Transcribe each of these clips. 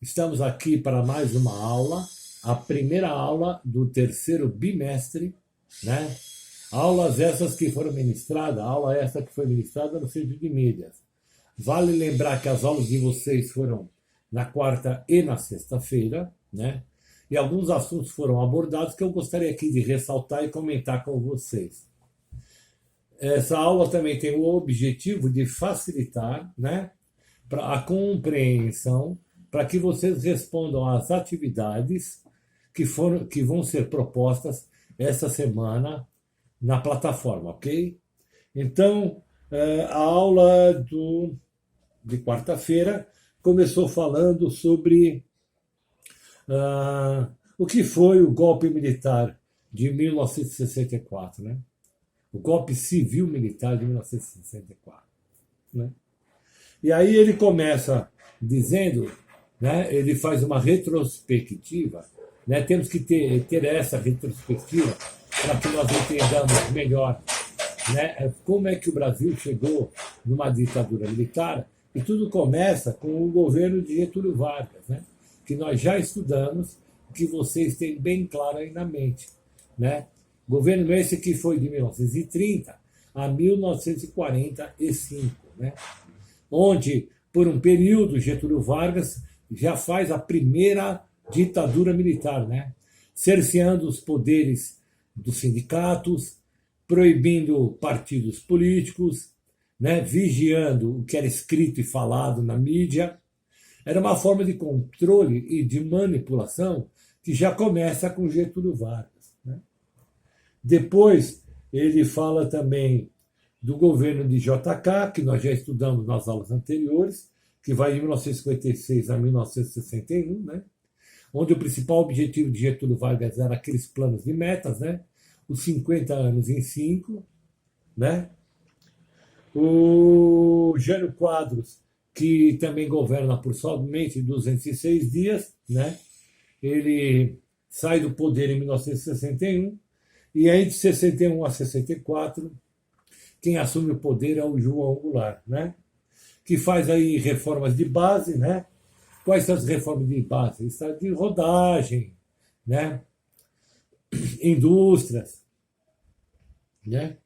Estamos aqui para mais uma aula, a primeira aula do terceiro bimestre, né? Aulas essas que foram ministradas, aula essa que foi ministrada no Centro de Mídias. Vale lembrar que as aulas de vocês foram na quarta e na sexta-feira, né? E alguns assuntos foram abordados que eu gostaria aqui de ressaltar e comentar com vocês. Essa aula também tem o objetivo de facilitar, né, a compreensão para que vocês respondam às atividades que vão ser propostas essa semana na plataforma, ok? Então, a aula de quarta-feira começou falando sobre o que foi o golpe militar de 1964, né? O golpe civil-militar de 1964. Né? E aí ele começa dizendo, né, ele faz uma retrospectiva, né, temos que ter essa retrospectiva para que nós entendamos melhor, né, como é que o Brasil chegou numa ditadura militar, e tudo começa com o governo de Getúlio Vargas, né, que nós já estudamos, que vocês têm bem claro aí na mente. Né? Governo esse que foi de 1930 a 1945, né? Onde, por um período, Getúlio Vargas já faz a primeira ditadura militar, né? Cerceando os poderes dos sindicatos, proibindo partidos políticos, né? Vigiando o que era escrito e falado na mídia. Era uma forma de controle e de manipulação que já começa com Getúlio Vargas. Né? Depois, ele fala também do governo de JK, que nós já estudamos nas aulas anteriores, que vai de 1956 a 1961, né? Onde o principal objetivo de Getúlio Vargas era aqueles planos de metas, né? Os 50 anos em 5, né? O Jânio Quadros, que também governa por somente 206 dias, né? Ele sai do poder em 1961, e aí de 61 a 64, quem assume o poder é o João Goulart, né? Que faz aí reformas de base, né? Quais são as reformas de base? Está de rodagem, né? Indústrias, né?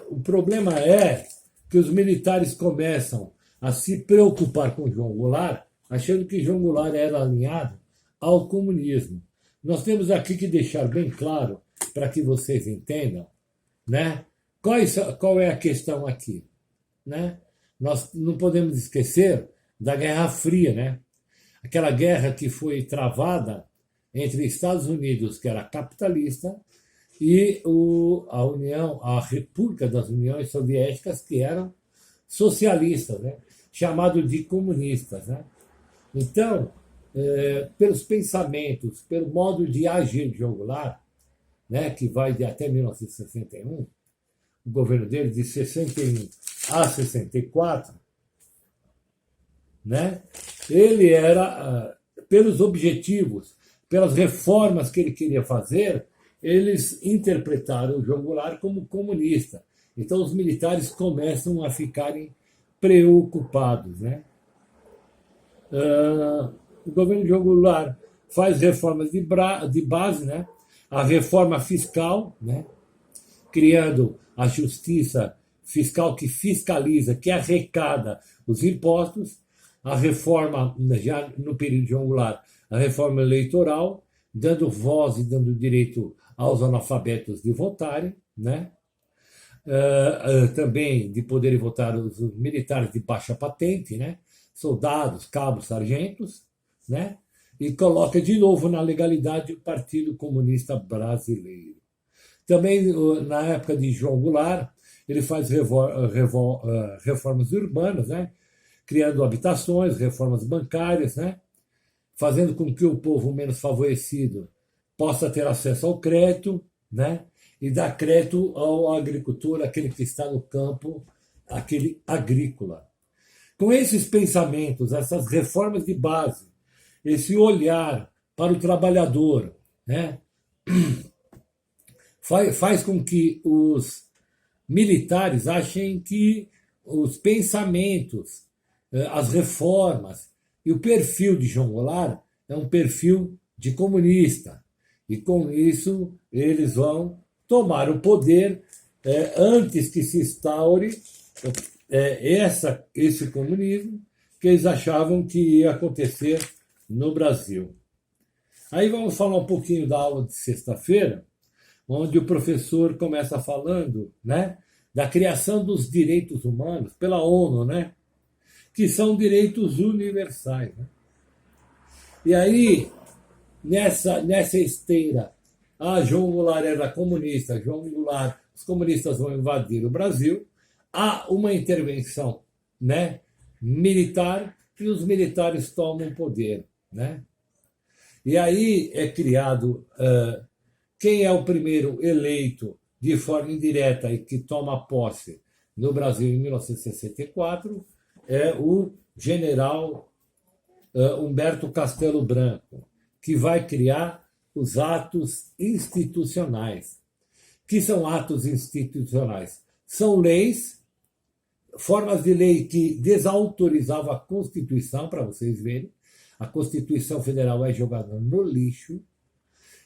O problema é que os militares começam a se preocupar com João Goulart, achando que João Goulart era alinhado ao comunismo. Nós temos aqui que deixar bem claro, para que vocês entendam, né? Qual é a questão aqui? Né? Nós não podemos esquecer da Guerra Fria, né? Aquela guerra que foi travada entre Estados Unidos, que era capitalista, e a República das Uniões Soviéticas, que eram socialistas, né? Chamado de comunistas. Né? Então, pelos pensamentos, pelo modo de agir de João Goulart, né, que vai até 1961, o governo dele de 61 a 64, né, ele era, pelos objetivos, pelas reformas que ele queria fazer, eles interpretaram o João Goulart como comunista. Então os militares começam a ficarem preocupados. Né? O governo de João Goulart faz reformas de base, né? A reforma fiscal, né? Criando a justiça fiscal que fiscaliza, que arrecada os impostos, a reforma, já no período de João Goulart, a reforma eleitoral, dando voz e dando direito aos analfabetos de votarem, né? Também de poderem votar os militares de baixa patente, né? Soldados, cabos, sargentos, né? E coloca de novo na legalidade o Partido Comunista Brasileiro. Também, na época de João Goulart, ele faz reformas urbanas, né? Criando habitações, reformas bancárias, né? Fazendo com que o povo menos favorecido possa ter acesso ao crédito, né? E dar crédito ao agricultor, aquele que está no campo, aquele agrícola. Com esses pensamentos, essas reformas de base, esse olhar para o trabalhador, né, faz com que os militares achem que os pensamentos, as reformas E o perfil de João Goulart é um perfil de comunista. E com isso eles vão tomar o poder antes que se instaure esse comunismo que eles achavam que ia acontecer no Brasil. Aí vamos falar um pouquinho da aula de sexta-feira, onde o professor começa falando, né, da criação dos direitos humanos pela ONU, né, que são direitos universais. Né? E aí, nessa esteira, João Goulart era comunista, João Goulart, os comunistas vão invadir o Brasil, há uma intervenção, né, militar e os militares tomam o poder. Né? E aí é criado quem é o primeiro eleito de forma indireta e que toma posse no Brasil em 1964 é o general Humberto Castelo Branco, que vai criar os atos institucionais. Que são atos institucionais? São leis, formas de lei que desautorizavam a Constituição, para vocês verem. A Constituição Federal é jogada no lixo.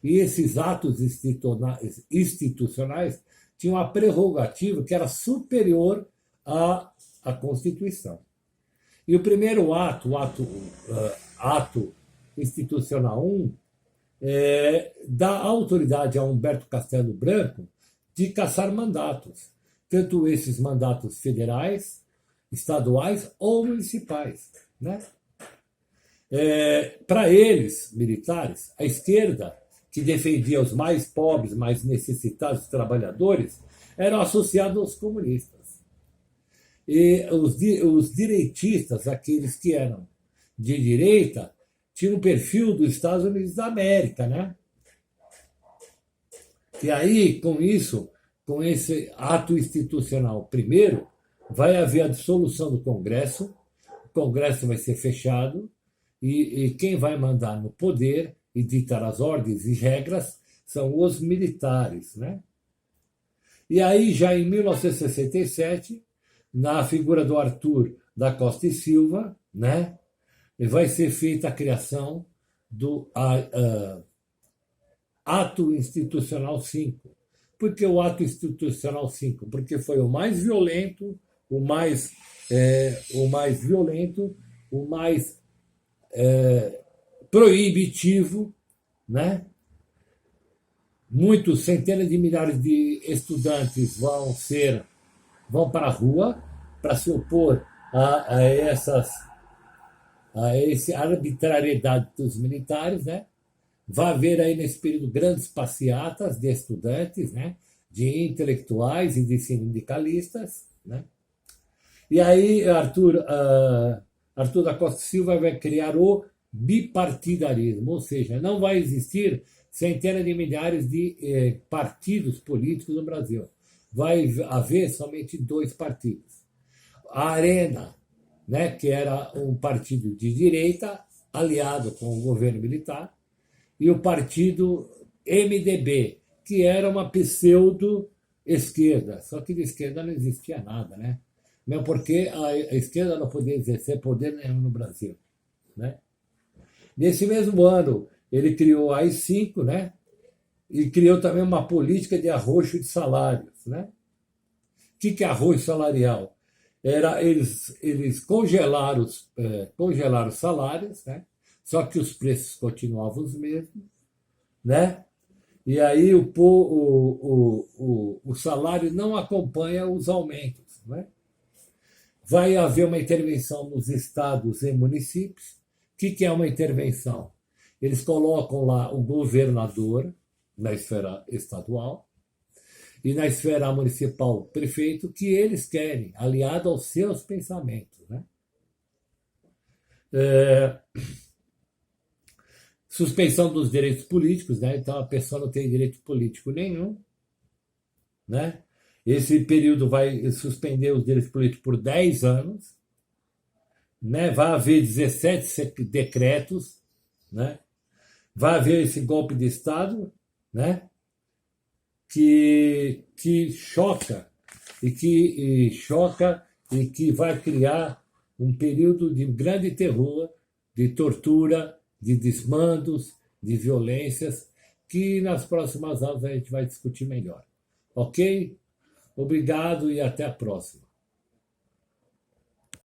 E esses atos institucionais tinham a prerrogativa que era superior à Constituição. E o primeiro ato institucional 1, dá autoridade a Humberto Castelo Branco de caçar mandatos, tanto esses mandatos federais, estaduais ou municipais. Né? Para eles, militares, a esquerda, que defendia os mais pobres, mais necessitados trabalhadores, eram associados aos comunistas. E os direitistas, aqueles que eram de direita, tinham um perfil dos Estados Unidos da América. Né? E aí, com isso, com esse ato institucional primeiro, vai haver a dissolução do Congresso, o Congresso vai ser fechado, e quem vai mandar no poder e ditar as ordens e regras são os militares. Né? E aí, já em 1967, na figura do Arthur da Costa e Silva, né, vai ser feita a criação do Ato Institucional 5. Por que o Ato Institucional 5? Porque foi o mais violento, o mais proibitivo, né? Muitos centenas de milhares de estudantes vão para a rua para se opor a essa arbitrariedade dos militares. Né? Vai haver aí nesse período grandes passeatas de estudantes, né? De intelectuais e de sindicalistas. Né? E aí Arthur da Costa Silva vai criar o bipartidarismo, ou seja, não vai existir centenas de milhares de partidos políticos no Brasil. Vai haver somente 2 partidos. A Arena, né, que era um partido de direita, aliado com o governo militar, e o partido MDB, que era uma pseudo-esquerda, só que de esquerda não existia nada, né? Mesmo porque a esquerda não podia exercer poder nenhum no Brasil. Né? Nesse mesmo ano, ele criou a AI-5, né? E criou também uma política de arroxo de salários. Né? O que é arroxo salarial? Eles congelaram os salários, né? Só que os preços continuavam os mesmos. Né? E aí o salário não acompanha os aumentos. Né? Vai haver uma intervenção nos estados e municípios. O que é uma intervenção? Eles colocam lá o governador na esfera estadual e na esfera municipal o prefeito, que eles querem, aliado aos seus pensamentos. Né? Suspensão dos direitos políticos, né? Então a pessoa não tem direito político nenhum. Né? Esse período vai suspender os direitos políticos por 10 anos. Né? Vai haver 17 decretos. Né? Vai haver esse golpe de Estado, né? que choca e que vai criar um período de grande terror de tortura, de desmandos, de violências, que nas próximas aulas a gente vai discutir melhor. Ok? Obrigado e até a próxima.